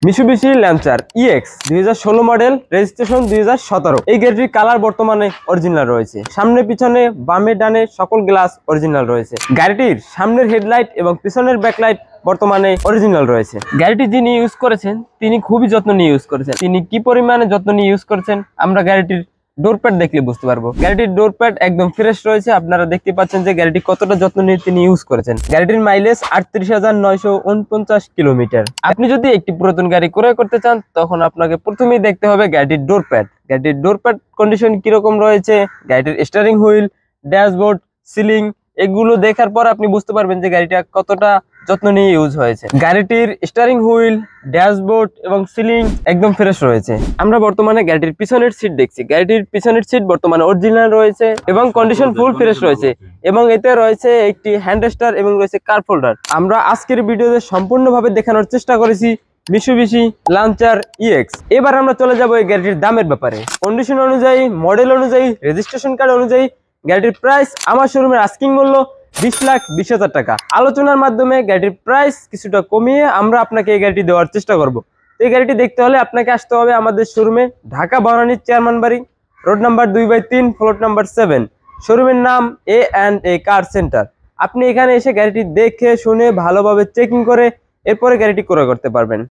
মিশুবিশি Lancer EX 2016 model, registration 2017। এই গাড়িটির colour বর্তমানে অরিজিনাল রয়েছে। সামনে পিছনে বামে ডানে সকল গ্লাস অরিজিনাল রয়েছে। গাড়িটির সামনের হেডলাইট এবং পিছনের ব্যাকলাইট বর্তমানে অরিজিনাল রয়েছে। গাড়িটি যিনি ইউজ করেছেন তিনি খুবই যত্ন নিয়ে ইউজ করেছেন। তিনি কি পরিমাণে যত্ন নিয়ে ইউজ করেছেন আমরা গাড়িটির ডোর প্যাড দেখলে বুঝতে পারবো। গাড়িটির ডোর প্যাড একদম ফ্রেশ রয়েছে। আপনারা দেখতে পাচ্ছেন যে গাড়িটি কতটা যত্ন নিয়ে তিনি ইউজ করেছেন। গাড়িটির মাইলেজ 38,949 কিলোমিটার। আপনি যদি একটি পুরাতন গাড়ি ক্রয় করতে চান তখন আপনাকে প্রথমেই দেখতে হবে গাড়িটির ডোর প্যাড। গাড়িটির ডোর প্যাড কন্ডিশন কিরকম রয়েছে, গাড়িটির স্টিয়ারিং হুইল, ড্যাশবোর্ড, সিলিং, এগুলো দেখার পর আপনি বুঝতে পারবেন যে গাড়িটা কতটা যত্ন নিয়ে ইউজ হয়েছে। গাড়িটির স্টিয়ারিং হুইল, ড্যাশবোর্ড এবং সিলিং একদম ফ্রেশ রয়েছে। আমরা বর্তমানে গাড়িটির পিছনের সিট দেখছি। গাড়িটির পিছনের সিট বর্তমানে অরিজিনাল রয়েছে এবং কন্ডিশন ফুল ফ্রেশ রয়েছে এবং এতে রয়েছে একটি হ্যান্ড রেস্টার এবং রয়েছে কাপ হোল্ডার। আমরা আজকের ভিডিওতে সম্পূর্ণভাবে দেখানোর চেষ্টা করেছি মিশুবিশি ল্যান্সার ইএক্স। এবার আমরা চলে যাব এই গাড়িটির দামের ব্যাপারে। কন্ডিশন অনুযায়ী, মডেল অনুযায়ী, রেজিস্ট্রেশন কার্ড অনুযায়ী গাড়িটির প্রাইস আমার শোরুমের আস্কিং মূল্য 20,20,000 টাকা। আলোচনার মাধ্যমে গাড়িটির প্রাইস কিছুটা কমিয়ে আমরা আপনাকে এই গাড়িটি দেওয়ার চেষ্টা করব। এই গাড়িটি দেখতে হলে আপনাকে আসতে হবে আমাদের শোরুমে, ঢাকা বনানীর চেয়ারম্যান বাড়ি, রোড নাম্বার 2/3, ফ্লোর নাম্বার 7। শোরুমের নাম A&A কার সেন্টার। আপনি এখানে এসে গাড়িটি দেখে শুনে ভালোভাবে চেকিং করে এরপরে গাড়িটি ক্রয় করতে পারবেন।